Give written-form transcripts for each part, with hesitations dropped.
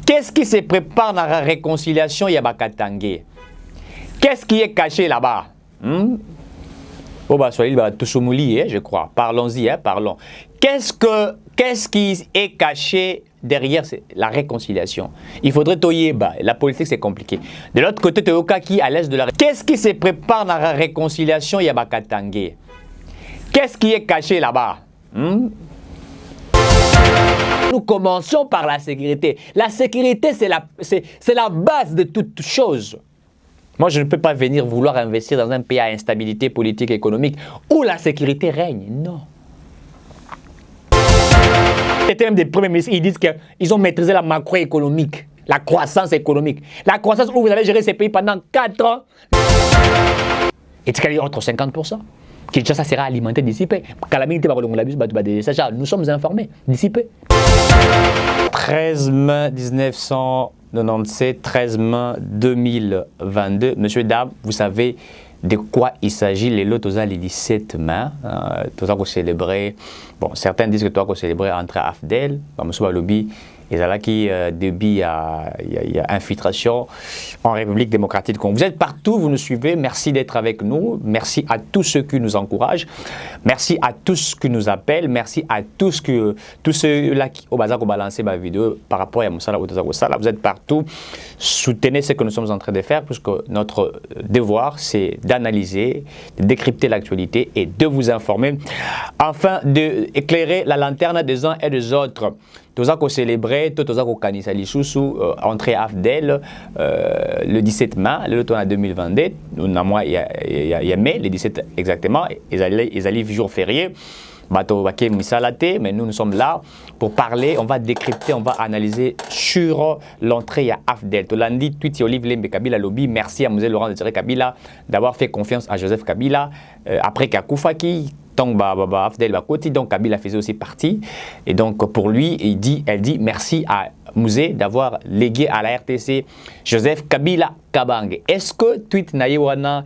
Qu'est-ce qui se prépare dans la réconciliation Yabakatangé? Qu'est-ce qui est caché là-bas? Je crois. Parlons-y, parlons. Qu'est-ce qui est caché derrière la réconciliation? Il faudrait Toyeba. La politique, c'est compliqué. De l'autre côté, Toyoka qui à l'est de la... Qu'est-ce qui se prépare dans la réconciliation Yabakatangé? Qu'est-ce qui est caché là-bas? Nous commençons par la sécurité. La sécurité, c'est la base de toute chose. Moi, je ne peux pas venir vouloir investir dans un pays à instabilité politique et économique où la sécurité règne. Non. C'était même des premiers ministres, ils disent qu'ils ont maîtrisé la macroéconomique, la croissance économique. La croissance où vous avez géré ces pays pendant 4 ans. Et c'est entre 50%. Kinshasa sera alimenté d'ici peu. Nous sommes informés d'ici peu. 13 mai 1997, 13 mai 2022. Monsieur, dame, vous savez de quoi il s'agit les lots le 17 mai. Tout qu'on célébrer. Bon, certains disent que toi qu'on célébrer entre AFDEL, Monsieur Lobby. Et là qui début il y a infiltration en République démocratique du Congo. Vous êtes partout, vous nous suivez. Merci d'être avec nous. Merci à tous ceux qui nous encouragent. Merci à tous qui nous appellent. Merci à tous ceux-là qui au bazar ont balancé ma vidéo par rapport à Moussala ou Tozagosala. Vous êtes partout. Soutenez ce que nous sommes en train de faire, puisque notre devoir, c'est d'analyser, de décrypter l'actualité et de vous informer, afin d'éclairer la lanterne des uns et des autres. Tous qu'on célébrait, tous qu'on canisa l'issoussou, entrée AFDEL le 17 mai, le temps en 2022, nous avons il y a mai, le 17 exactement, ils allaient jour férié, mais nous sommes là pour parler, on va décrypter, on va analyser sur l'entrée à AFDEL. Tout lundi, tweet Olive Lembe Kabila Lobby, merci à Mosé Laurent de Kabila d'avoir fait confiance à Joseph Kabila après Kakoufaki. Donc Kabila faisait aussi partie et donc pour lui elle dit merci à Mouzé d'avoir légué à la RTC Joseph Kabila Kabange. Est-ce que tweet Nayewana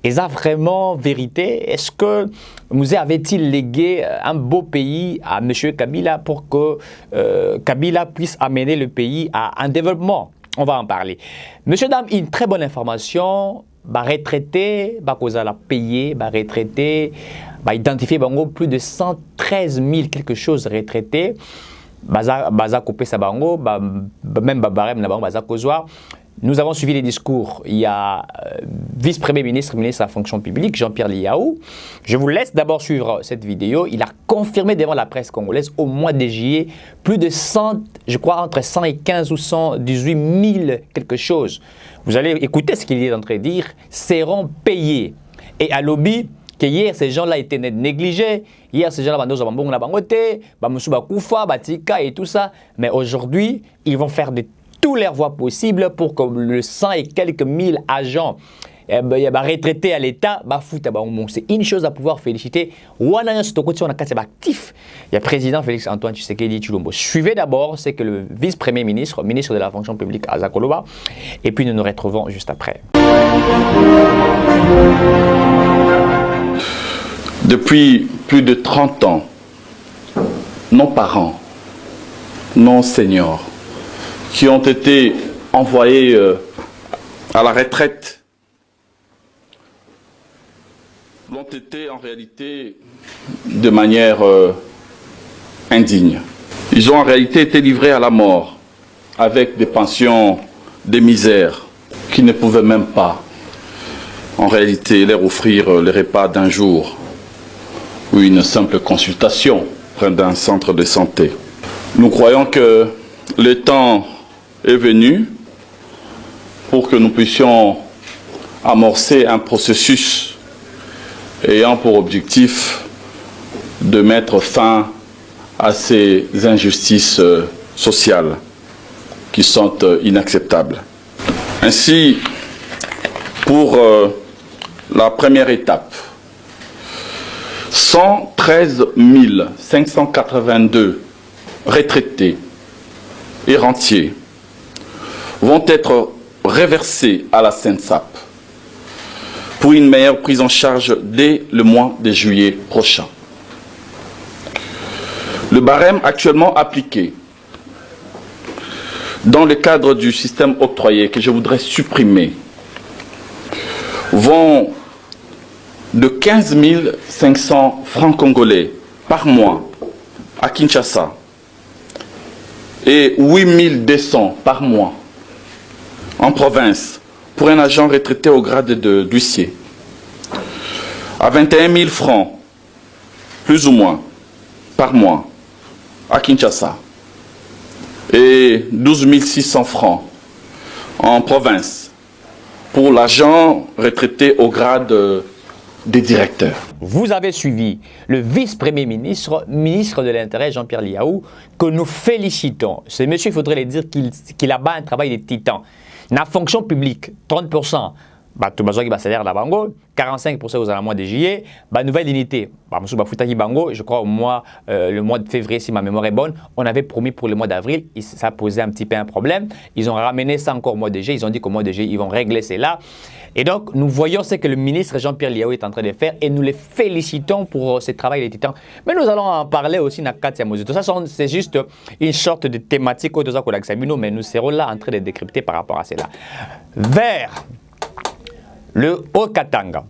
est vraiment vérité? Est-ce que Mouzé avait-il légué un beau pays à M. Kabila pour que Kabila puisse amener le pays à un développement? On va en parler. Monsieur, dame, une très bonne information. Retraité, la payer, retraité, identifier plus de 113 000 quelque chose retraités, coupé sa bango, même barème na bango kozwa. Nous avons suivi les discours. Il y a vice-premier ministre, ministre de la fonction publique, Jean-Pierre Liaou. Je vous laisse d'abord suivre cette vidéo. Il a confirmé devant la presse congolaise au mois de juillet plus de 100, je crois entre 115 ou 118 000 quelque chose. Vous allez écouter ce qu'il est en train de dire, seront payés. Et à lobby, que hier ces gens-là étaient négligés, hier ces gens-là et tout ça, mais aujourd'hui, ils vont faire de toutes les voies possibles pour que le 100 et quelques mille agents retraités à l'État, c'est une chose à pouvoir féliciter. Il y a le président Félix Antoine Tshisekedi Tshilombo. Suivez d'abord, c'est que le vice-premier ministre, ministre de la fonction publique Azakoloba, et puis nous nous retrouvons juste après. Depuis plus de 30 ans, nos parents, nos seniors, qui ont été envoyés à la retraite, l'ont été en réalité de manière indigne. Ils ont en réalité été livrés à la mort avec des pensions de misère qui ne pouvaient même pas en réalité leur offrir le repas d'un jour ou une simple consultation près d'un centre de santé. Nous croyons que le temps est venu pour que nous puissions amorcer un processus ayant pour objectif de mettre fin à ces injustices sociales qui sont inacceptables. Ainsi, pour la première étape, 113 582 retraités et rentiers vont être reversés à la SENSAP pour une meilleure prise en charge dès le mois de juillet prochain. Le barème actuellement appliqué dans le cadre du système octroyé que je voudrais supprimer vont de 15 500 francs congolais par mois à Kinshasa et 8 200 par mois en province pour un agent retraité au grade d'huissier, à 21 000 francs, plus ou moins, par mois à Kinshasa, et 12 600 francs en province pour l'agent retraité au grade des directeurs. Vous avez suivi le vice-premier ministre, ministre de l'Intérieur, Jean-Pierre Liaou, que nous félicitons. Ce monsieur, il faudrait le dire qu'il a un travail de titan. Dans la fonction publique, 30%. Salaire la bango, 45% aux alentours de juillet, nouvelle unité. Je crois le mois de février, si ma mémoire est bonne, on avait promis pour le mois d'avril, ça posait un petit peu un problème. Ils ont ramené ça encore au mois de juillet, ils ont dit qu'au mois de juillet, ils vont régler cela. Et donc, nous voyons ce que le ministre Jean-Pierre Liaou est en train de faire et nous les félicitons pour ce travail des titans. Mais nous allons en parler aussi dans Katia Mouzito. Ça, c'est juste une sorte de thématique, mais nous serons là en train de décrypter par rapport à cela. Vers le Haut-Katanga,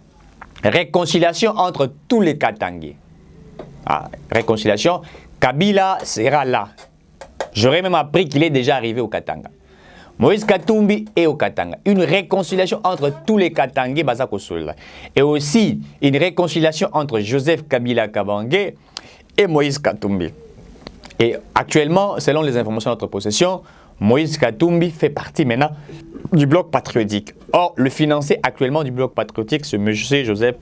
réconciliation entre tous les Katangais. Réconciliation, Kabila sera là. J'aurais même appris qu'il est déjà arrivé au Katanga. Moïse Katumbi est au Katanga. Une réconciliation entre tous les Katangais Bazakosul. Et aussi une réconciliation entre Joseph Kabila Kabange et Moïse Katumbi. Et actuellement, selon les informations de notre possession, Moïse Katumbi fait partie maintenant du bloc patriotique. Or, le financier actuellement du bloc patriotique, c'est M. Joseph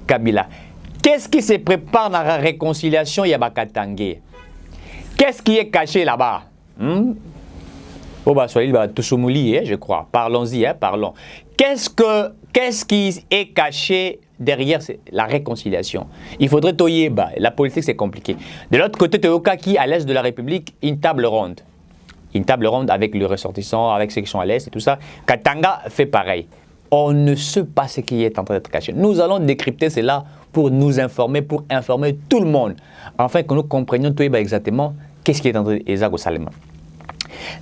Kabila. Qu'est-ce qui se prépare dans la réconciliation Yabakatangé? Qu'est-ce qui est caché là-bas? Je crois. Parlons-y, parlons. Qu'est-ce qui est caché derrière la réconciliation? Il faudrait toyeba. La politique, c'est compliqué. De l'autre côté, Toyoka qui, à l'est de la République, une table ronde. Une table ronde avec les ressortissants, avec ceux qui sont à l'est et tout ça. Katanga fait pareil. On ne sait pas ce qui est en train d'être caché. Nous allons décrypter cela pour nous informer, pour informer tout le monde, afin que nous comprenions tout exactement qu'est-ce qui est en train d'être Salema.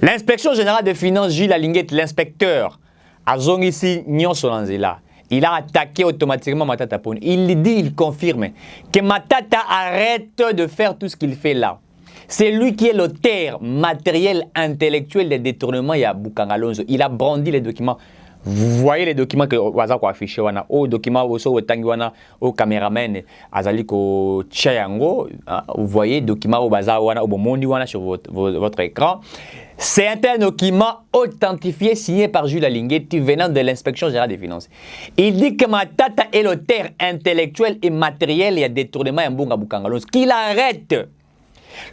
L'inspection générale des finances, Gilles Alinguet, l'inspecteur, a zongi Nyon Solanzela. Il a attaqué automatiquement Matata Pone. Il dit, il confirme que Matata arrête de faire tout ce qu'il fait là. C'est lui qui est l'auteur matériel, intellectuel des détournements à Bukangalonzo. Il a brandi les documents. Vous voyez les documents que Wazako a affichés, aux documents au Tanguana, au caméraman, Azaliko Tchayango. Vous voyez les documents au Bazawana, au Bomondiwana sur votre écran. C'est un document authentifié signé par Jules Alinguetti venant de l'inspection générale des finances. Il dit que Matata est l'auteur intellectuel et matériel et à détournement à Mbunga Bukangalonzo. Qu'il arrête.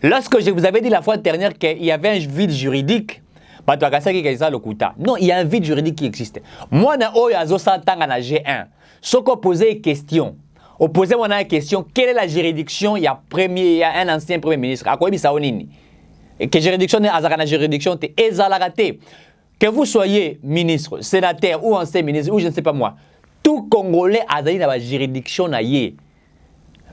Lorsque je vous avais dit la fois dernière qu'il y avait un vide juridique, non, il y a un vide juridique qui existe. Moi, na G1, ce qu'on posait une question, une question, quelle est la juridiction? Il y a un ancien premier ministre, et que juridiction est la juridiction, que vous soyez ministre, sénateur ou ancien ministre, ou je ne sais pas moi, tout Congolais a la juridiction.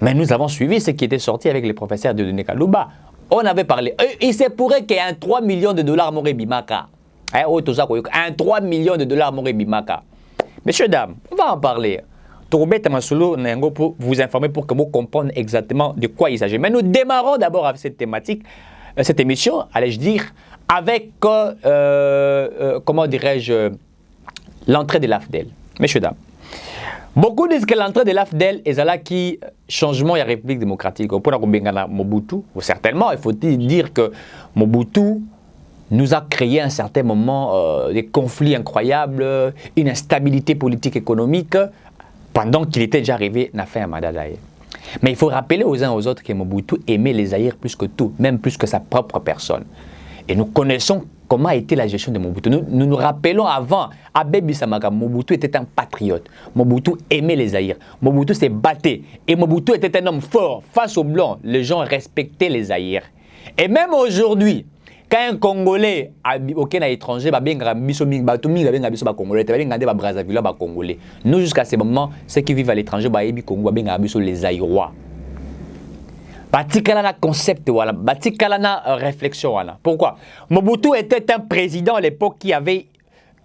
Mais nous avons suivi ce qui était sorti avec les professeurs de Denis Kalouba. On avait parlé. Il se pourrait qu'il y ait un 3 millions de dollars Moré Bimaka. Un 3 millions de dollars Moré Bimaka. Messieurs, dames, on va en parler. Tourbe Tamasulu Nengo pour vous informer pour que vous compreniez exactement de quoi il s'agit. Mais nous démarrons d'abord avec cette thématique, cette émission, allais-je dire, avec, comment dirais-je, l'entrée de l'AFDEL. Messieurs, dames. Beaucoup disent que l'entrée de l'AFDEL est là qui changement de la République démocratique. Pour Mobutu, certainement, il faut dire que Mobutu nous a créé à un certain moment des conflits incroyables, une instabilité politique économique, pendant qu'il était déjà arrivé à faire un mandat d'ailleurs. Mais il faut rappeler aux uns aux autres que Mobutu aimait les Zaïres plus que tout, même plus que sa propre personne. Et nous connaissons comment a été la gestion de Mobutu. Nous nous rappelons avant, Abbé Bissamaka, Mobutu était un patriote. Mobutu aimait les Zaïres. Mobutu s'est battu. Et Mobutu était un homme fort. Face aux Blancs, les gens respectaient les Zaïres. Et même aujourd'hui, quand un Congolais auquel à l'étranger, nous jusqu'à ce moment, ceux qui vivent à l'étranger, les Zaïrois. batikala na concept wala, batikala na réflexion wala. Pourquoi? Mobutu était un président à l'époque qui avait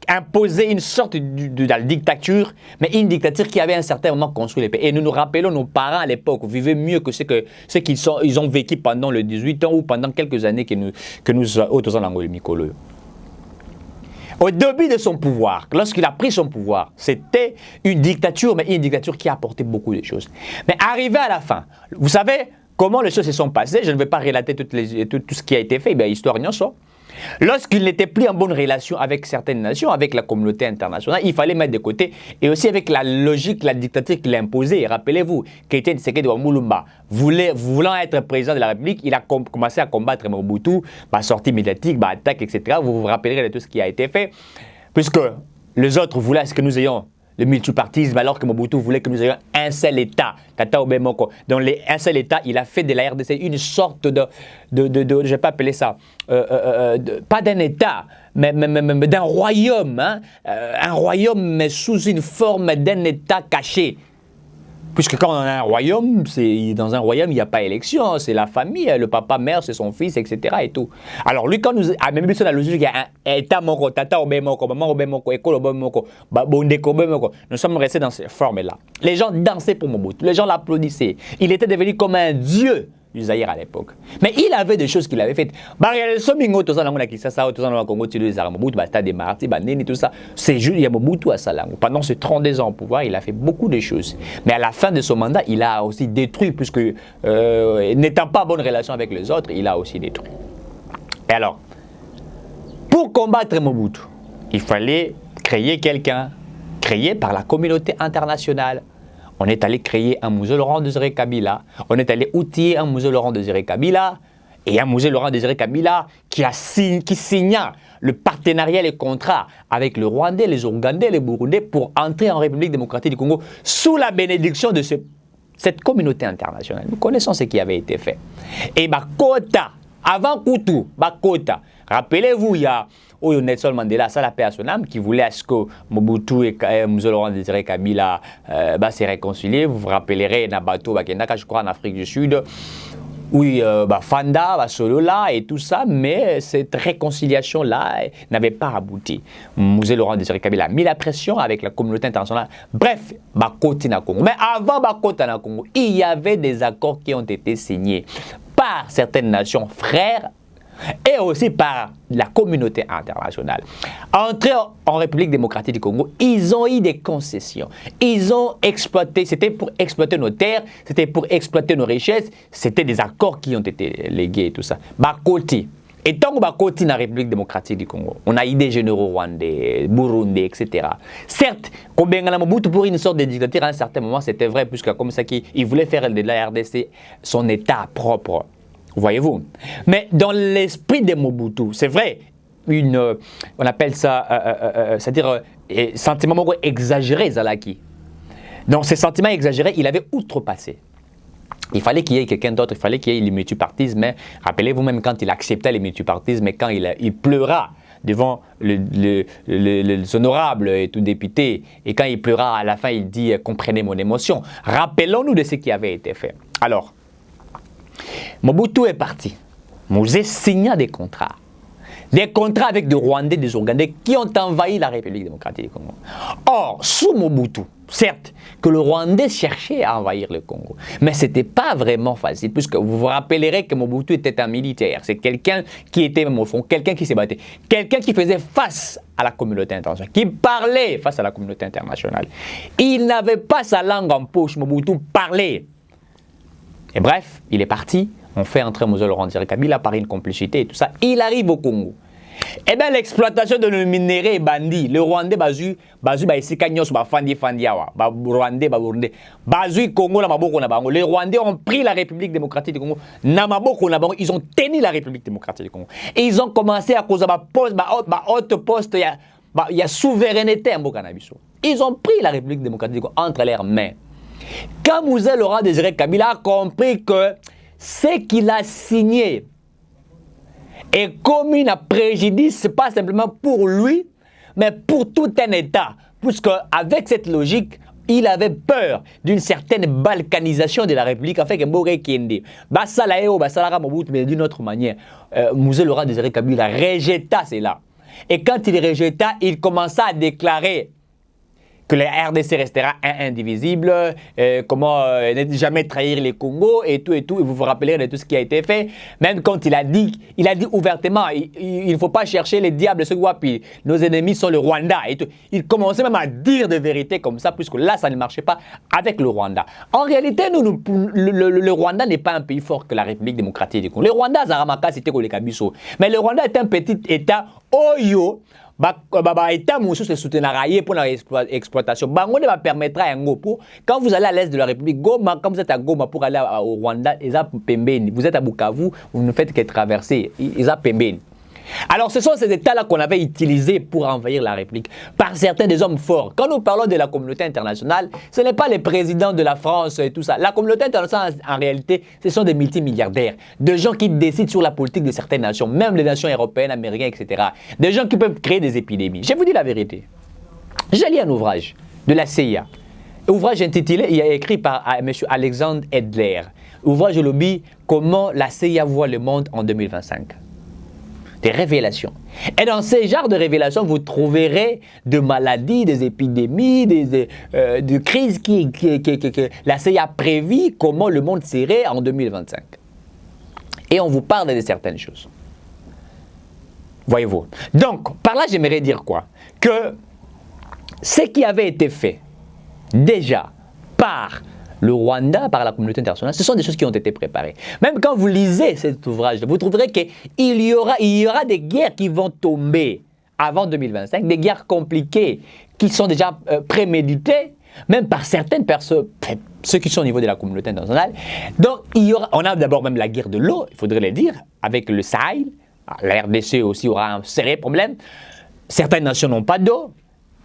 imposé une sorte de la dictature, mais une dictature qui avait à un certain moment construit les pays. Et nous nous rappelons, nos parents à l'époque vivaient mieux que ce qu'ils ont vécu pendant le 18 ans ou pendant quelques années que nous autres en Mikolo. Au début de son pouvoir, lorsqu'il a pris son pouvoir, c'était une dictature, mais une dictature qui a apporté beaucoup de choses. Mais arrivé à la fin, vous savez comment les choses se sont passées, je ne vais pas relater tout ce qui a été fait, bien, histoire n'y en soit. Lorsqu'il n'était plus en bonne relation avec certaines nations, avec la communauté internationale, il fallait mettre de côté, et aussi avec la logique, la dictature qu'il a imposée. Rappelez-vous, Keïta Tshisekedi Moulumba, voulant être président de la République, il a commencé à combattre Mobutu, sortie médiatique, attaque, etc. Vous vous rappellerez de tout ce qui a été fait, puisque les autres voulaient ce que nous ayons le multipartisme, alors que Mobutu voulait que nous ayons un seul État, Tata Obemoko. Dans un seul État, il a fait de la RDC une sorte de je ne vais pas appeler ça, pas d'un État, mais d'un royaume, hein, un royaume, mais sous une forme d'un État caché. Puisque quand on a un royaume, dans un royaume, il n'y a pas élection, c'est la famille, le papa, mère, c'est son fils, etc. et tout. Alors lui, quand nous a même vu sur la logique, il y a un État moko, tata obemoko, maman obemoko, école obemoko, bondeko obemoko. Nous sommes restés dans ces formes-là. Les gens dansaient pour Mobutu, les gens l'applaudissaient. Il était devenu comme un dieu du Zaïre à l'époque. Mais il avait des choses qu'il avait faites. C'est juste, il y a Mobutu à Salango. Pendant ces 32 ans au pouvoir, il a fait beaucoup de choses. Mais à la fin de son mandat, il a aussi détruit, puisque n'étant pas en bonne relation avec les autres, il a aussi détruit. Et alors, pour combattre Mobutu, il fallait créer quelqu'un, créé par la communauté internationale. On est allé créer un musée Laurent Désiré Kabila. On est allé outiller un musée Laurent Désiré Kabila. Et un musée Laurent Désiré Kabila qui signa le partenariat, les contrats avec le Rwandais, les Ougandais, les Burundais pour entrer en République démocratique du Congo sous la bénédiction de cette communauté internationale. Nous connaissons ce qui avait été fait. Et Bakota, avant Koutou, Bakota, rappelez-vous, il y a Nelson Mandela, ça la paix à son âme, qui voulait à ce que Mobutu et Moussa Laurent Désiré Kabila se réconcilient. Vous vous rappellerez Nabato Bakendaka, je crois, en Afrique du Sud. Oui, Fanda, Solola et tout ça, mais cette réconciliation-là n'avait pas abouti. Moussa Laurent Désiré Kabila a mis la pression avec la communauté internationale. Bref, Bakoti na Congo. Mais avant Bakoti na Congo, il y avait des accords qui ont été signés par certaines nations frères et aussi par la communauté internationale. Entrés en République démocratique du Congo, ils ont eu des concessions. Ils ont exploité, c'était pour exploiter nos terres, c'était pour exploiter nos richesses, c'était des accords qui ont été légués et tout ça. Bakoti. Et tant que Bakoti dans la République démocratique du Congo, on a eu des généraux rwandais, burundais, etc. Certes, Kobengala Mobutu pour une sorte de dictature à un certain moment, c'était vrai, puisque comme ça qu'il voulait faire de la RDC son État propre. Voyez-vous. Mais dans l'esprit de Mobutu, c'est vrai, on appelle ça, c'est-à-dire sentiment exagéré, Zalaki. Donc ces sentiments exagérés, il avait outrepassé. Il fallait qu'il y ait quelqu'un d'autre, il fallait qu'il y ait le multipartisme. Mais rappelez-vous même quand il acceptait le multipartisme, mais quand il pleura devant les honorables et tout député, et quand il pleura à la fin, il dit « comprenez mon émotion ». Rappelons-nous de ce qui avait été fait. Alors, Mobutu est parti. Mouzé signa des contrats. Des contrats avec des Rwandais, des Ougandais qui ont envahi la République démocratique du Congo. Or, sous Mobutu, certes, que le Rwandais cherchait à envahir le Congo, mais ce n'était pas vraiment facile, puisque vous vous rappellerez que Mobutu était un militaire. C'est quelqu'un qui était même au fond, quelqu'un qui s'est battu, quelqu'un qui faisait face à la communauté internationale, qui parlait face à la communauté internationale. Il n'avait pas sa langue en poche, Mobutu parlait. Et bref, il est parti, on fait entrer Moussa Laurent Désiré Kabila par une complicité et tout ça. Il arrive au Congo. Eh bien, l'exploitation de nos minéraux est bandit. Le Rwandais, Bazu, ici, Kanyos, Fandi, Fandiawa, Rwandais, Burundais, Bazu, Congo, Namaboko, Nabango. Les Rwandais ont pris la République démocratique du Congo. Namaboko, Nabango, ils ont tenu la République démocratique du Congo. Et ils ont commencé à cause de haute poste, il y a souveraineté en Bokanabiso. Ils ont pris la République démocratique du Congo entre leurs mains. Quand Moussa Laurent Désiré Kabila a compris que ce qu'il a signé est commis à préjudice, ce n'est pas simplement pour lui, mais pour tout un État. Puisque avec cette logique, il avait peur d'une certaine balkanisation de la République, afin que Boré Kende, Basalaeo, Basalara Mobutu, mais d'une autre manière, Mouzé Laurent Désiré Kabila rejeta cela. Et quand il rejeta, il commença à déclarer que la RDC restera indivisible, comment ne jamais trahir les Congos et tout, et vous vous rappellerez de tout ce qui a été fait. Même quand il a dit ouvertement, il ne faut pas chercher les diables, ce Wapi, nos ennemis sont le Rwanda et tout. Il commençait même à dire des vérités comme ça, puisque là, ça ne marchait pas avec le Rwanda. En réalité, le Rwanda n'est pas un pays fort que la République démocratique du Congo. Le Rwanda, Zaramaka, c'était Kolekabiso. Mais le Rwanda est un petit État, Oyo, État Moussou se soutenir pour l'exploitation. Bango ne va permettre à un Gopo, quand vous allez à l'est de la République, Goma, quand vous êtes à Goma pour aller au Rwanda, vous êtes à Bukavu, vous ne faites que traverser, ils ont Pembeni. Alors ce sont ces États-là qu'on avait utilisés pour envahir la République par certains des hommes forts. Quand nous parlons de la communauté internationale, ce n'est pas les présidents de la France et tout ça. La communauté internationale, en réalité, ce sont des multimilliardaires, des gens qui décident sur la politique de certaines nations, même les nations européennes, américaines, etc. Des gens qui peuvent créer des épidémies. Je vous dis la vérité. J'ai lu un ouvrage de la CIA. Ouvrage intitulé, il est écrit par M. Alexandre Edler. Ouvrage lobby, comment la CIA voit le monde en 2025. Des révélations. Et dans ces genres de révélations, vous trouverez de maladies, des épidémies, de crises que la CIA a prévu comment le monde serait en 2025. Et on vous parle de certaines choses. Voyez-vous. Donc, par là, j'aimerais dire quoi? Que ce qui avait été fait déjà par le Rwanda, par la communauté internationale, ce sont des choses qui ont été préparées. Même quand vous lisez cet ouvrage, vous trouverez qu'il y aura des guerres qui vont tomber avant 2025, des guerres compliquées qui sont déjà préméditées, même par certaines personnes, ceux qui sont au niveau de la communauté internationale. Donc, on a d'abord même la guerre de l'eau, il faudrait le dire, avec le Sahel. La RDC aussi aura un sérieux problème. Certaines nations n'ont pas d'eau.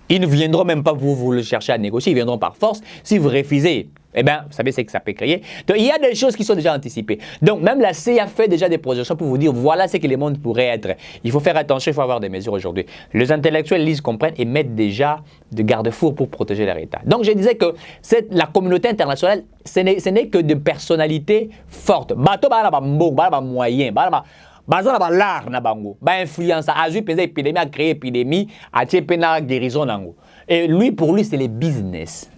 Ils ne viendront même pas vous le chercher à négocier, ils viendront par force. Si vous refusez, eh bien, vous savez ce que ça peut créer. Donc, il y a des choses qui sont déjà anticipées. Donc, même la CIA fait déjà des projections pour vous dire, voilà ce que le monde pourrait être. Il faut faire attention, il faut avoir des mesures aujourd'hui. Les intellectuels lisent, comprennent et mettent déjà de garde-fous pour protéger leur État. Donc, je disais que la communauté internationale, ce n'est que de personnalités fortes. Bateau, moyen, l'art na bango, influence, a eu épidémie, a créé épidémie, a tué guérison nango. Et lui, pour lui, c'est les business.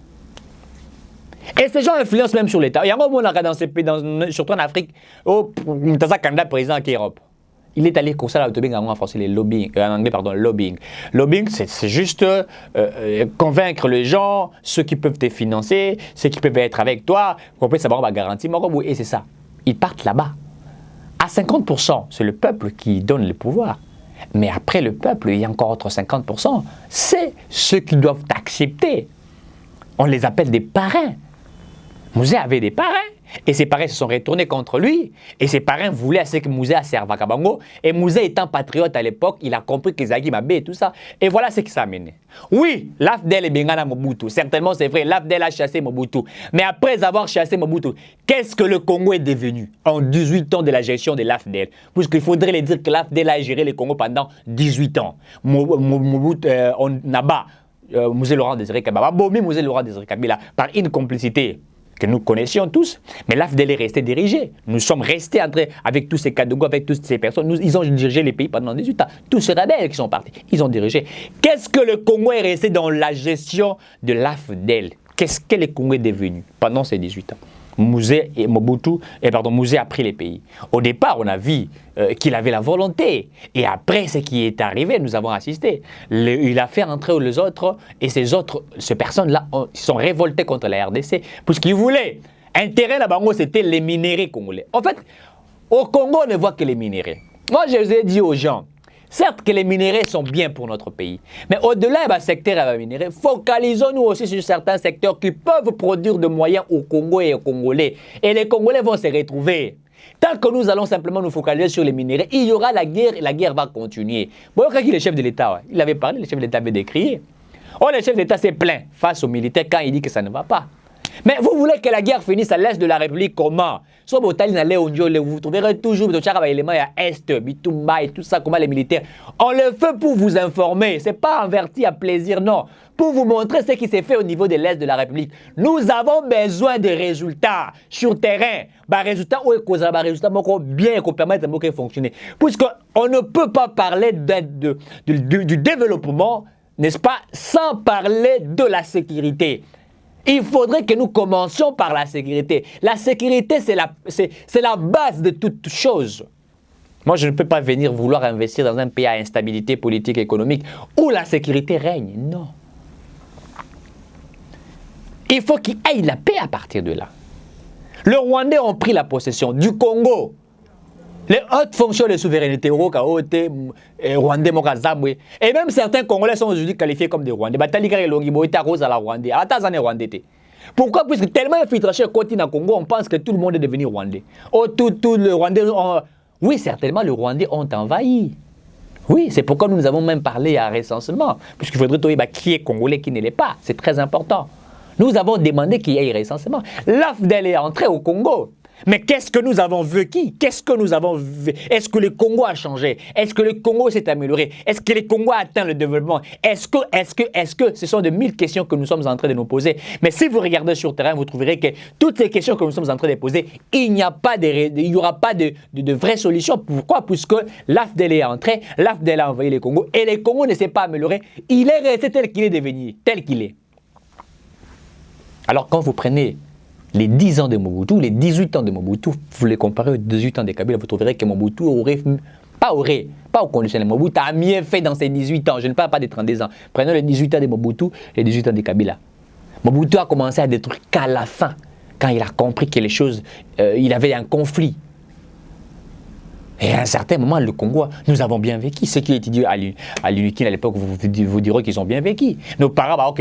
Et ces gens influencent même sur l'État. Il y a un moment dans ces pays, surtout en Afrique, dans un candidat président qui est Europe. Il est allé comme ça, en français, les lobbying, en anglais, pardon, lobbying. Lobbying, c'est juste convaincre les gens, ceux qui peuvent te financer, ceux qui peuvent être avec toi, qu'on peut savoir, on va garantir, et c'est ça. Ils partent là-bas. À 50%, c'est le peuple qui donne le pouvoir. Mais après le peuple, il y a encore autre 50%. C'est ceux qui doivent accepter. On les appelle des parrains. Mouzé avait des parrains. Et ses parrains se sont retournés contre lui. Et ses parrains voulaient à ce que Mouzé serve à Kabango. Et Mouzé étant patriote à l'époque, il a compris que Zaghi Mabé et tout ça. Et voilà ce qui s'est amené. Oui, l'AFDEL est Bengana Mobutu. Certainement, c'est vrai, l'AFDEL a chassé Mobutu. Mais après avoir chassé Mobutu, qu'est-ce que le Congo est devenu en 18 ans de la gestion de l'AFDEL? Puisqu'il faudrait le dire que l'AFDEL a géré le Congo pendant 18 ans. Mobutu, on abat Mouzé Laurent Désiré Kabila, Bomi Mouzé Laurent Désiré Kabila, par une complicité que nous connaissions tous, mais l'AFDEL est resté dirigé. Nous sommes restés avec tous ces Kadogo, avec toutes ces personnes. Ils ont dirigé les pays pendant 18 ans. Tous ces rebelles qui sont partis, ils ont dirigé. Qu'est-ce que le Congo est resté dans la gestion de l'AFDEL? Qu'est-ce que le Congo est devenu pendant ces 18 ans? Mouzé a pris les pays. Au départ, on a vu qu'il avait la volonté. Et après, ce qui est arrivé, nous avons assisté. Il a fait entrer les autres, et ces personnes-là sont révoltées contre la RDC, puisqu'ils voulaient. Intérêt là-bas, c'était les minéraux congolais. En fait, au Congo, on ne voit que les minéraux. Moi, je vous ai dit aux gens, certes que les minéraux sont bien pour notre pays, mais au-delà du secteur minéraux, focalisons-nous aussi sur certains secteurs qui peuvent produire des moyens au Congo et aux Congolais. Et les Congolais vont se retrouver. Tant que nous allons simplement nous focaliser sur les minéraux, il y aura la guerre et la guerre va continuer. Bon, quand il est chef de l'État, il avait parlé, le chef de l'État avait décrié. Oh, le chef de l'État s'est plaint face aux militaires quand il dit que ça ne va pas. Mais vous voulez que la guerre finisse à l'est de la République comment? Soit vous trouverez toujours des éléments à Est, Bitumba et tout ça, comment les militaires. On le fait pour vous informer. Ce n'est pas averti à plaisir, non. Pour vous montrer ce qui s'est fait au niveau de l'Est de la République. Nous avons besoin de résultats sur terrain. Résultats bien qui permettent de fonctionner. Puisqu'on ne peut pas parler du développement, n'est-ce pas, sans parler de la sécurité. Il faudrait que nous commencions par la sécurité. La sécurité, c'est la base de toute chose. Moi, je ne peux pas venir vouloir investir dans un pays à instabilité politique et économique où la sécurité règne. Non. Il faut qu'il y ait la paix à partir de là. Les Rwandais ont pris la possession du Congo. Les hautes fonctions de souveraineté, Rwandais, et même certains Congolais sont aujourd'hui qualifiés comme des Rwandais. Pourquoi? Puisque tellement infiltration continue au Congo, on pense que tout le monde est devenu Rwandais. Oh, tout le Rwandais. Oui, certainement, les Rwandais ont envahi. Oui, c'est pourquoi nous avons même parlé à recensement. Puisqu'il faudrait trouver qui est Congolais, qui ne l'est pas. C'est très important. Nous avons demandé qu'il y ait recensement. L'AFDEL est entré au Congo. Mais qu'est-ce que nous avons vécu? Qu'est-ce que nous avons vu? Est-ce que le Congo a changé? Est-ce que le Congo s'est amélioré? Est-ce que le Congo a atteint le développement? Est-ce que ce sont de 1000 questions que nous sommes en train de nous poser? Mais si vous regardez sur le terrain, vous trouverez que toutes ces questions que nous sommes en train de poser, il n'y aura pas de vraies solutions. Pourquoi? Puisque l'AFDEL est entré, l'AFDEL a envoyé le Congo et le Congo ne s'est pas amélioré. Il est resté tel qu'il est devenu, tel qu'il est. Alors quand vous prenez les 10 ans de Mobutu, les 18 ans de Mobutu, vous les comparez aux 18 ans de Kabila, vous trouverez que Mobutu pas au conditionnel. Mobutu a mieux fait dans ses 18 ans. Je ne parle pas des 32 ans. Prenons les 18 ans de Mobutu, les 18 ans de Kabila. Mobutu a commencé à détruire qu'à la fin, quand il a compris que les choses, il avait un conflit. Et à un certain moment, le Congo, nous avons bien vécu. Ceux qui étudiaient à l'UNIKIN à l'époque, vous direz qu'ils ont bien vécu. Nos parents, à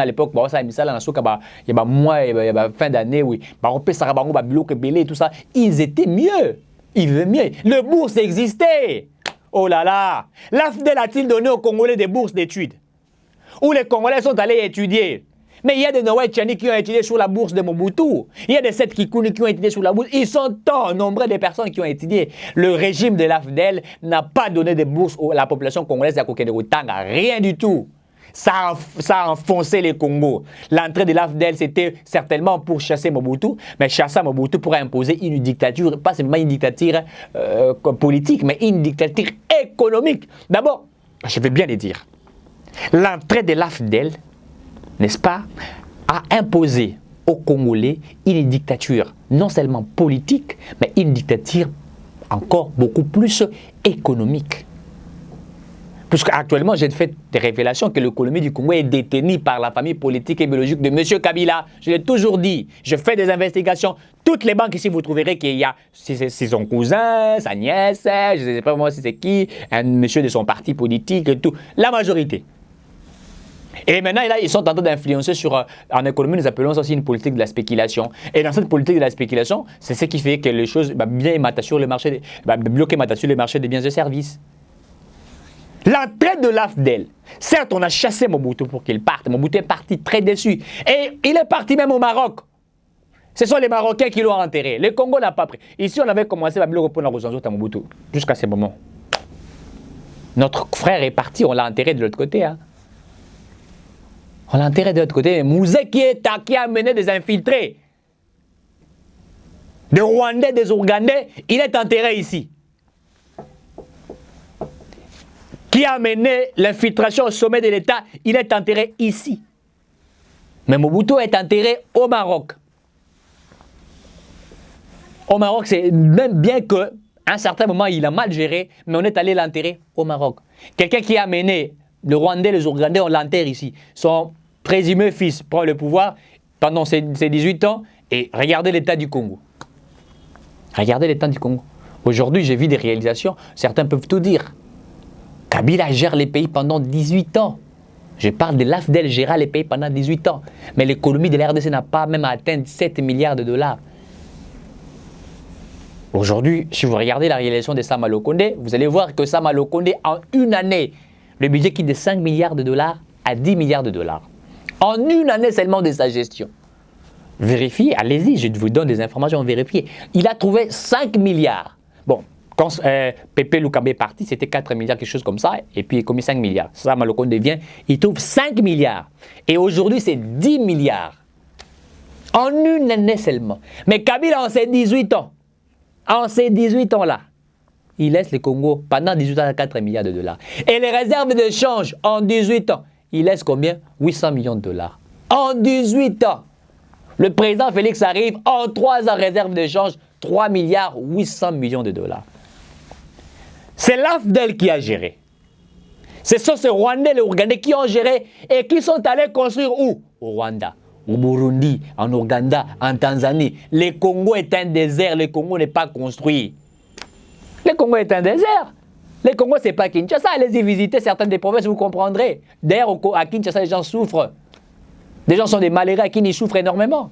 l'époque, il y a fin d'année, oui. Tout ça, ils étaient mieux. Ils vivaient mieux. Les bourses existaient. Oh là là. L'AFDEL a-t-il donné aux Congolais des bourses d'études? Où les Congolais sont allés étudier? Mais il y a des Noé Tchani qui ont étudié sur la bourse de Mobutu. Il y a des Seth Kikouni qui ont étudié sur la bourse. Ils sont tant nombreux de personnes qui ont étudié. Le régime de l'AFDEL n'a pas donné de bourse à la population congolaise à Kokédéroutanga. Rien du tout. Ça a enfoncé les Congos. L'entrée de l'AFDEL, c'était certainement pour chasser Mobutu, mais chasser Mobutu pour imposer une dictature, pas seulement une dictature politique, mais une dictature économique. D'abord, je vais bien le dire, l'entrée de l'AFDEL, n'est-ce pas, a imposé aux Congolais une dictature non seulement politique, mais une dictature encore beaucoup plus économique. Puisqu'actuellement, j'ai fait des révélations que l'économie du Congo est détenue par la famille politique et biologique de M. Kabila. Je l'ai toujours dit. Je fais des investigations. Toutes les banques ici, vous trouverez qu'il y a c'est son cousin, sa nièce, je ne sais pas moi si c'est qui, un monsieur de son parti politique et tout. La majorité. Et maintenant, là, ils sont en train d'influencer sur, en économie, nous appelons ça aussi une politique de la spéculation. Et dans cette politique de la spéculation, c'est ce qui fait que les choses bloquer sur le marché des biens et services. L'entrée de l'AFDEL, certes, on a chassé Mobutu pour qu'il parte. Mobutu est parti très déçu. Et il est parti même au Maroc. Ce sont les Marocains qui l'ont enterré. Le Congo n'a pas pris. Ici, on avait commencé à répondre à Mobutu. Jusqu'à ce moment. Notre frère est parti, on l'a enterré de l'autre côté. Hein. On l'a enterré de l'autre côté. Mouzé qui a mené des infiltrés, des Rwandais, des Ougandais, il est enterré ici. Qui a mené l'infiltration au sommet de l'État, il est enterré ici. Mais Mobutu est enterré au Maroc. Au Maroc, c'est même bien qu'à un certain moment, il a mal géré, mais on est allé l'enterrer au Maroc. Quelqu'un qui a mené le Rwandais, les Ougandais, on l'enterre ici. Son présumé fils prend le pouvoir pendant ses 18 ans et regardez l'état du Congo. Regardez l'état du Congo. Aujourd'hui, j'ai vu des réalisations, certains peuvent tout dire. Kabila gère les pays pendant 18 ans. Je parle de l'AFDEL gérer les pays pendant 18 ans. Mais l'économie de la RDC n'a pas même atteint 7 milliards de dollars. Aujourd'hui, si vous regardez la réalisation de Sama Lokonde, vous allez voir que Sama Lokonde, en une année, le budget quitte de 5 milliards de dollars à 10 milliards de dollars. En une année seulement de sa gestion. Vérifiez, allez-y, je vous donne des informations vérifiées. Il a trouvé 5 milliards. Bon, quand Pépé Lukambe est parti, c'était 4 milliards, quelque chose comme ça, et puis il a commis 5 milliards. Ça, Maloko devient, il trouve 5 milliards. Et aujourd'hui, c'est 10 milliards. En une année seulement. Mais Kabila, en ses 18 ans, là, il laisse le Congo pendant 18 ans à 4 milliards de dollars. Et les réserves de change, en 18 ans, il laisse combien? 800 millions de dollars. En 18 ans. Le président Félix arrive en 3 ans, réserve de change, 3 milliards 800 millions de dollars. C'est l'AFDEL qui a géré. Ce sont ces Rwandais, les Ougandais qui ont géré et qui sont allés construire où? Au Rwanda, au Burundi, en Ouganda, en Tanzanie. Le Congo est un désert, le Congo n'est pas construit. Le Congo est un désert. Le Congo, ce n'est pas Kinshasa. Allez-y visiter certaines des provinces, vous comprendrez. D'ailleurs, à Kinshasa, les gens souffrent. Les gens sont des malheureux qui y souffrent énormément.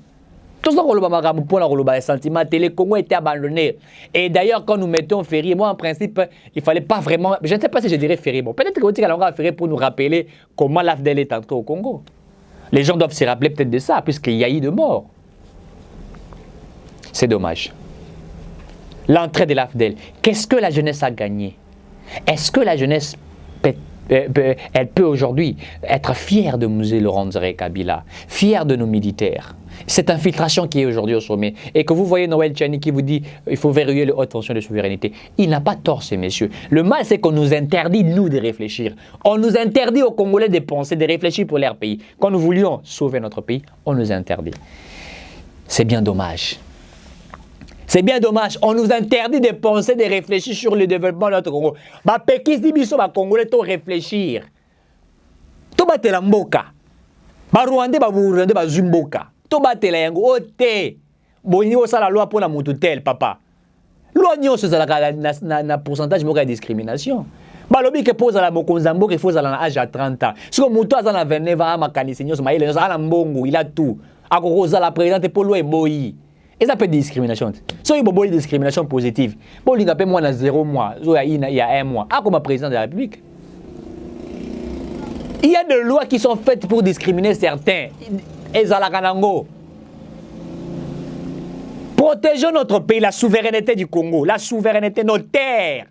Tout ça, le sentiment, le Congo était abandonné. Et d'ailleurs, quand nous mettons férié, moi, en principe, il ne fallait pas vraiment. Je ne sais pas si je dirais férié. Bon, peut-être qu'on dit qu'on va férié pour nous rappeler comment l'AFDEL est entré au Congo. Les gens doivent se rappeler peut-être de ça, puisqu'il y a eu de morts. C'est dommage. L'entrée de l'AFDEL. Qu'est-ce que la jeunesse a gagné? Est-ce que la jeunesse elle peut aujourd'hui être fière de Musée Laurent Désiré Kabila, fière de nos militaires? Cette infiltration qui est aujourd'hui au sommet, et que vous voyez Noël Tchani qui vous dit il faut verrouiller les hautes fonctions de souveraineté, il n'a pas tort, ces messieurs. Le mal, c'est qu'on nous interdit, nous, de réfléchir. On nous interdit aux Congolais de penser, de réfléchir pour leur pays. Quand nous voulions sauver notre pays, on nous interdit. C'est bien dommage. C'est bien dommage. On nous interdit de penser, de réfléchir sur le développement de notre Congo. Bah, Pékis dit biso, bah, Congolais, to réfléchir. To batela mboka. Bah, Rwandais, bah, Burundais, bah, Zumboka. To batela yango, ote. Boni, osa la loi pour la moututel, papa. Loi nyo, c'est na pourcentage de discrimination. Bah, l'objet que pose à la Mokonzambo, il faut à l'âge à 30 ans. Si on moutou à la 29 ans, ma canisigno, il a tout. À cause de la présidente, pour lui, boyi. Et ça peut être discrimination. Si il y a une discrimination positive, il y a moins de 0 mois, il y a 1 mois, comme président de la République. Il y a des lois qui sont faites pour discriminer certains. Et Zalakanango. Protégeons notre pays, la souveraineté du Congo, la souveraineté, nos terres.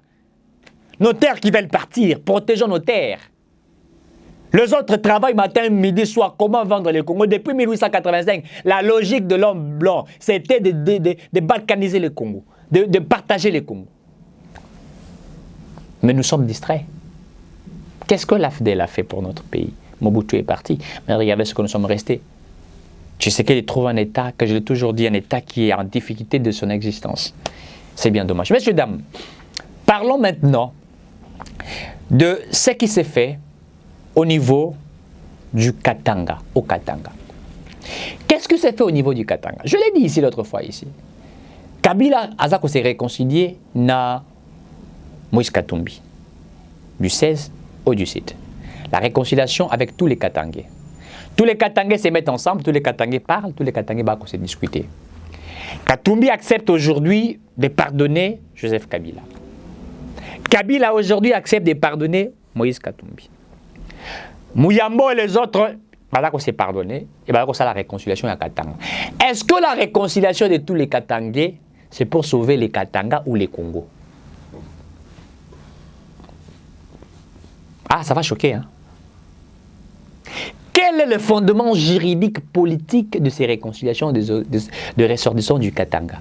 Nos terres qui veulent partir, protégeons nos terres. Les autres travaillent matin, midi, soir. Comment vendre le Congo? Depuis 1885, la logique de l'homme blanc, c'était de balkaniser le Congo, de partager le Congo. Mais nous sommes distraits. Qu'est-ce que l'AFDEL a fait pour notre pays? Mobutu est parti, mais regardez ce que nous sommes restés. Tu sais qu'il trouve un État, que je l'ai toujours dit, un État qui est en difficulté de son existence. C'est bien dommage. Messieurs, dames, parlons maintenant de ce qui s'est fait au niveau du Katanga, au Katanga. Qu'est-ce que s'est fait au niveau du Katanga? Je l'ai dit ici l'autre fois ici. Kabila Azako s'est réconcilié na Moïse Katumbi, du 16 au 17. La réconciliation avec tous les Katangais. Tous les Katangais se mettent ensemble, tous les Katangais parlent, tous les Katangais se discuter. Katumbi accepte aujourd'hui de pardonner Joseph Kabila. Kabila aujourd'hui accepte de pardonner Moïse Katumbi. Mouyambo et les autres, on s'est pardonné, et ça la réconciliation à Katanga. Est-ce que la réconciliation de tous les Katangais, c'est pour sauver les Katanga ou les Congo? Ah, ça va choquer, hein? Quel est le fondement juridique, politique de ces réconciliations de ressortissants du Katanga?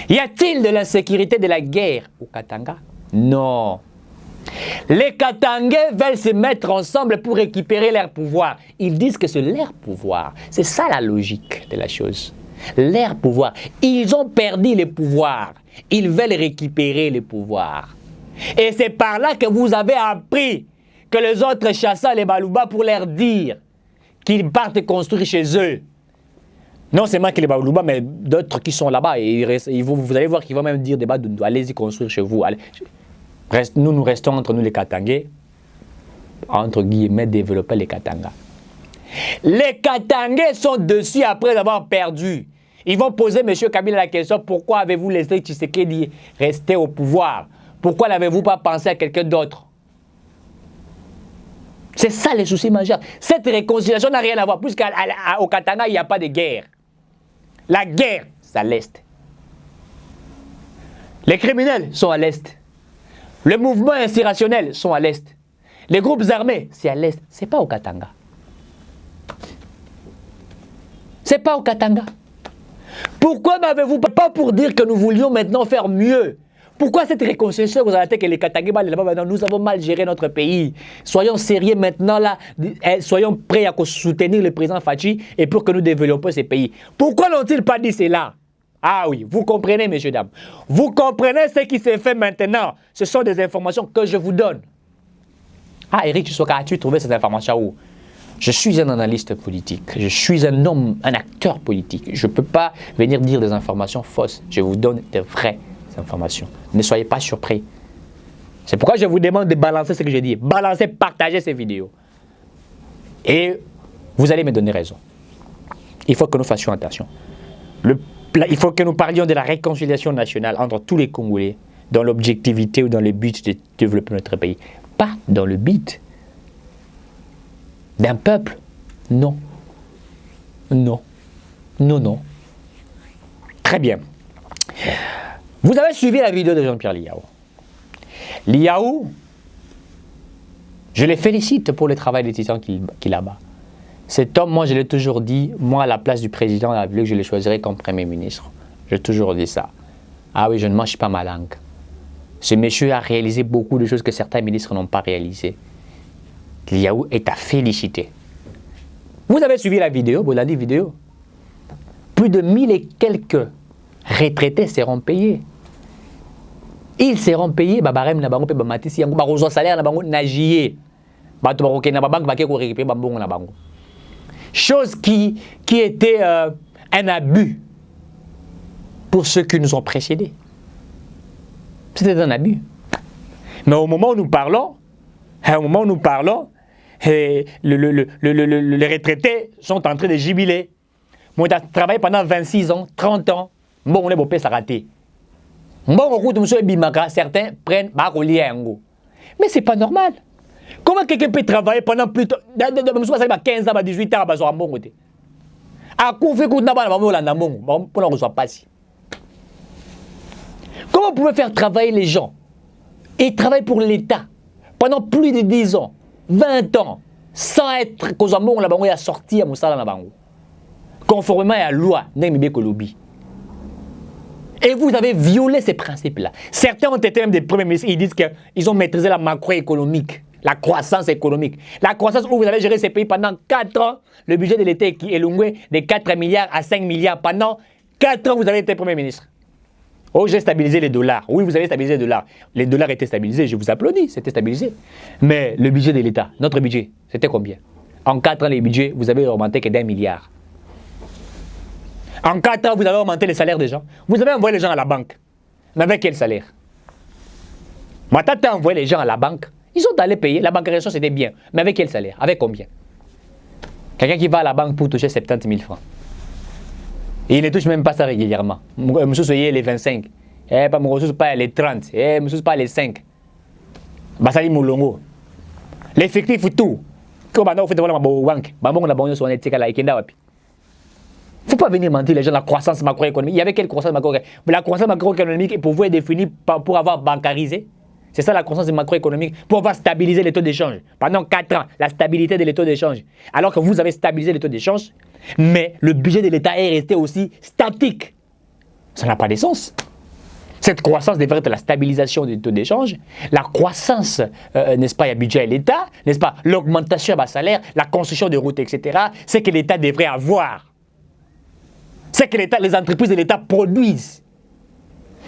Y a-t-il de l'insécurité, de la guerre au Katanga? Non. Les Katangais veulent se mettre ensemble pour récupérer leur pouvoir. Ils disent que c'est leur pouvoir. C'est ça la logique de la chose. Leur pouvoir. Ils ont perdu le pouvoir. Ils veulent récupérer le pouvoir. Et c'est par là que vous avez appris que les autres chassaient les Balouba pour leur dire qu'ils partent construire chez eux. Non seulement que les Balouba, mais d'autres qui sont là-bas. Et vous allez voir qu'ils vont même dire des Badoundou, allez-y construire chez vous. Allez. Nous restons entre nous les Katangais, entre guillemets, développer les Katanga. Les Katangais sont dessus après avoir perdu. Ils vont poser M. Kabila la question, pourquoi avez-vous laissé Tshisekedi rester au pouvoir? Pourquoi n'avez-vous pas pensé à quelqu'un d'autre? C'est ça les soucis majeurs. Cette réconciliation n'a rien à voir, puisqu'au Katanga, il n'y a pas de guerre. La guerre, c'est à l'Est. Les criminels sont à l'Est. Les mouvements insurrectionnels sont à l'Est. Les groupes armés, c'est à l'Est. Ce n'est pas au Katanga. Ce n'est pas au Katanga. Pourquoi m'avez-vous pas pour dire que nous voulions maintenant faire mieux? Pourquoi cette réconciliation vous avez dit que les Katangais, nous avons mal géré notre pays? Soyons sérieux maintenant là, soyons prêts à soutenir le président Fachi et pour que nous développions ces pays. Pourquoi n'ont-ils pas dit cela? Ah oui, vous comprenez, messieurs, dames. Vous comprenez ce qui s'est fait maintenant. Ce sont des informations que je vous donne. Ah, Eric Tchisoka, as-tu trouvé ces informations où? Je suis un analyste politique. Je suis un homme, un acteur politique. Je ne peux pas venir dire des informations fausses. Je vous donne des vraies informations. Ne soyez pas surpris. C'est pourquoi je vous demande de balancer ce que je dis. Balancer, partager ces vidéos. Et vous allez me donner raison. Il faut que nous fassions attention. Il faut que nous parlions de la réconciliation nationale entre tous les Congolais dans l'objectivité ou dans le but de développer notre pays. Pas dans le but d'un peuple. Non. Non. Non, non. Très bien. Vous avez suivi la vidéo de Jean-Pierre Liaou. Liaou, je le félicite pour le travail des titans qu'il abat. Cet homme, moi je l'ai toujours dit, moi à la place du président de la République, je le choisirais comme Premier ministre. J'ai toujours dit ça. Ah oui, je ne mange pas ma langue. Ce monsieur a réalisé beaucoup de choses que certains ministres n'ont pas réalisées. Liaou est à féliciter. Vous avez suivi la vidéo, vous l'avez dit vidéo. Plus de 1000 et quelques retraités seront payés. Ils seront payés, babarem na bango pe bamatisi yango barozo salaire na bango na jié. Bato baroke na banque bakeko récupérer bambongo na bango. Chose qui était un abus pour ceux qui nous ont précédés. C'était un abus. Mais au moment où nous parlons, les retraités sont en train de jubiler. Moi, j'ai travaillé pendant 26 ans, 30 ans. Bon, on est beau, ça raté. Bon, certains prennent mais c'est pas normal. Comment quelqu'un peut travailler pendant plus de 15 ans, 18 ans, comment vous pouvez faire travailler les gens et travailler pour l'État pendant plus de 10 ans, 20 ans, sans être sorti à Moussala, conformément à la loi Kolobi. Et vous avez violé ces principes-là. Certains ont été même des premiers ministres, ils disent qu'ils ont maîtrisé la macroéconomique, la croissance économique. La croissance où vous avez géré ces pays pendant 4 ans, le budget de l'État est élongé de 4 milliards à 5 milliards. Pendant 4 ans, vous avez été premier ministre. Oh, j'ai stabilisé les dollars. Oui, vous avez stabilisé les dollars. Les dollars étaient stabilisés, je vous applaudis, c'était stabilisé. Mais le budget de l'État, notre budget, c'était combien? En 4 ans, les budgets, vous avez augmenté que d'1 milliard. En 4 ans, vous avez augmenté les salaires des gens. Vous avez envoyé les gens à la banque. Mais avec quel salaire? Matata a envoyé les gens à la banque. Ils sont allés payer. La bancarisation, c'était bien. Mais avec quel salaire? Avec combien? Quelqu'un qui va à la banque pour toucher 70 000 francs. Et il ne touche même pas ça régulièrement. Monsieur Soyer, les 25. Pas monsieur pas les 30. Monsieur pas les 5. Basali Moulongo. L'effectif, tout. Comment on fait de la banque? On a bon sur un là. Il ne faut pas venir mentir les gens, la croissance macroéconomique. Il y avait quelle croissance macroéconomique? Mais la croissance macroéconomique, pour vous, est définie pour avoir bancarisé. C'est ça la croissance macroéconomique, pour avoir stabilisé les taux d'échange. Pendant 4 ans, la stabilité des taux d'échange. Alors que vous avez stabilisé les taux d'échange, mais le budget de l'État est resté aussi statique. Ça n'a pas de sens. Cette croissance devrait être la stabilisation des taux d'échange, la croissance, n'est-ce pas, il y a budget à l'État, n'est-ce pas, l'augmentation des salaires, la construction de routes, etc. C'est que l'État devrait avoir. C'est que les entreprises de l'État produisent.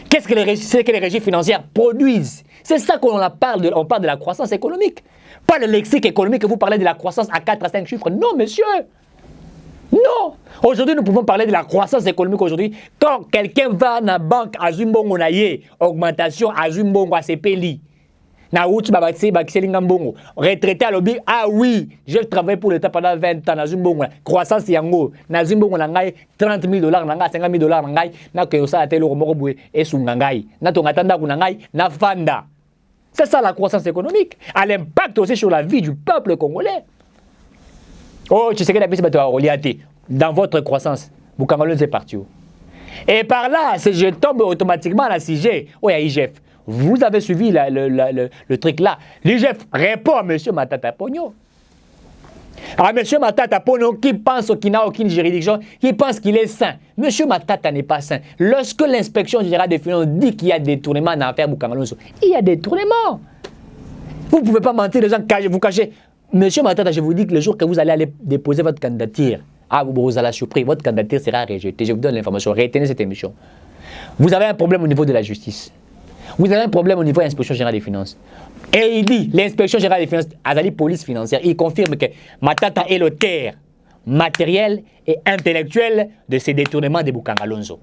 Qu'est-ce que les régies financières produisent? C'est ça qu'on parle on parle de la croissance économique. Pas le lexique économique que vous parlez de la croissance à 4 à 5 chiffres. Non, monsieur. Non. Aujourd'hui, nous pouvons parler de la croissance économique aujourd'hui. Quand quelqu'un va à la banque à Zumbongo naye, augmentation à Zumbongo à CPLI. Retraité à l'objet, ah oui, j'ai travaillé pour l'État pendant 20 ans, croissance yango, 30 000 $, 50 000 $, na que ça a été le remorque et son nangai, na ton atanda kunangai, na fanda. C'est ça la croissance économique. À l'impact aussi sur la vie du peuple congolais. Oh, tu sais que la personne dans votre croissance, vous Congolais est parti où? Et par là, je tombe automatiquement à la CIG. Oh, il y a IGF. Vous avez suivi le truc là. L'IGF répond à M. Matata Pogno. À M. Matata Pogno qui pense qu'il n'a aucune juridiction, qui pense qu'il est sain. M. Matata n'est pas sain. Lorsque l'inspection générale des finances dit qu'il y a des détournements dans l'affaire Boukangalonso, il y a des détournements. Vous ne pouvez pas mentir, les gens vous cachez. M. Matata, je vous dis que le jour que vous allez aller déposer votre candidature, vous allez surpris, votre candidature sera rejetée. Je vous donne l'information. Retenez cette émission. Vous avez un problème au niveau de la justice. Vous avez un problème au niveau de l'inspection générale des finances. Et il dit, l'inspection générale des finances, Azali Police Financière, il confirme que Matata est l'auteur matériel et intellectuel de ces détournements de Boukangalonso.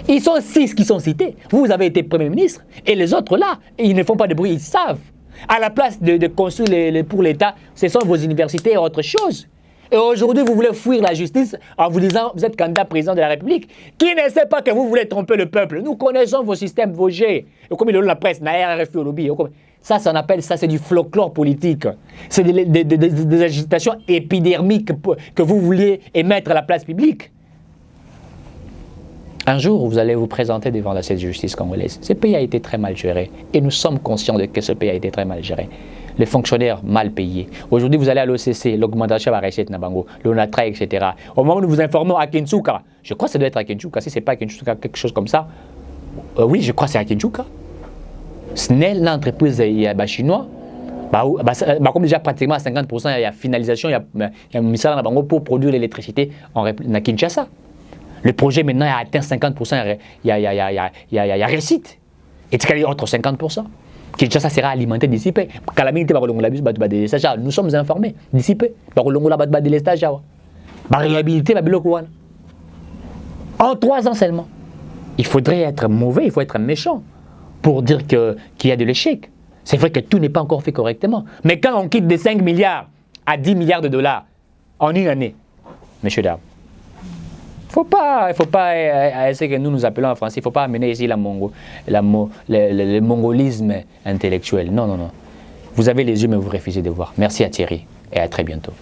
Ils sont 6 qui sont cités. Vous avez été Premier ministre et les autres là, ils ne font pas de bruit, ils savent. À la place de construire pour l'État, ce sont vos universités et autre chose. Et aujourd'hui, vous voulez fuir la justice en vous disant vous êtes candidat président de la République. Qui ne sait pas que vous voulez tromper le peuple? Nous connaissons vos systèmes, vos jets. Et comme il est la presse, RFI au lobby. Ça, c'est du folklore politique. C'est des agitations épidermiques que vous vouliez émettre à la place publique. Un jour, vous allez vous présenter devant la justice congolaise. Ce pays a été très mal géré. Et nous sommes conscients de que ce pays a été très mal géré. Les fonctionnaires mal payés. Aujourd'hui, vous allez à l'OCC, l'augmentation de la recette Nabango, l'ONATRA, etc. Au moment où nous vous informons à Kinshasa, je crois que ça doit être à Kinshasa, si ce n'est pas à Kinshasa, quelque chose comme ça. Oui, je crois que c'est à Kinshasa. SNEL, l'entreprise chinoise, comme déjà pratiquement à 50%, il y a finalisation, il y a un ministère Nabango pour produire l'électricité à Kinshasa. Le projet maintenant a atteint 50%, il y a réussite. Et tu as entre 50%. Kinshasa sera alimenté d'ici peu. Nous sommes informés d'ici peu. En 3 ans seulement. Il faudrait être mauvais, il faut être méchant pour dire qu'il y a de l'échec. C'est vrai que tout n'est pas encore fait correctement. Mais quand on quitte de 5 milliards à 10 milliards de dollars en une année, messieurs, dames, il ne faut pas ce que nous appelons en français, il ne faut pas amener ici le mongolisme intellectuel. Non, non, non. Vous avez les yeux, mais vous refusez de voir. Merci à Thierry et à très bientôt.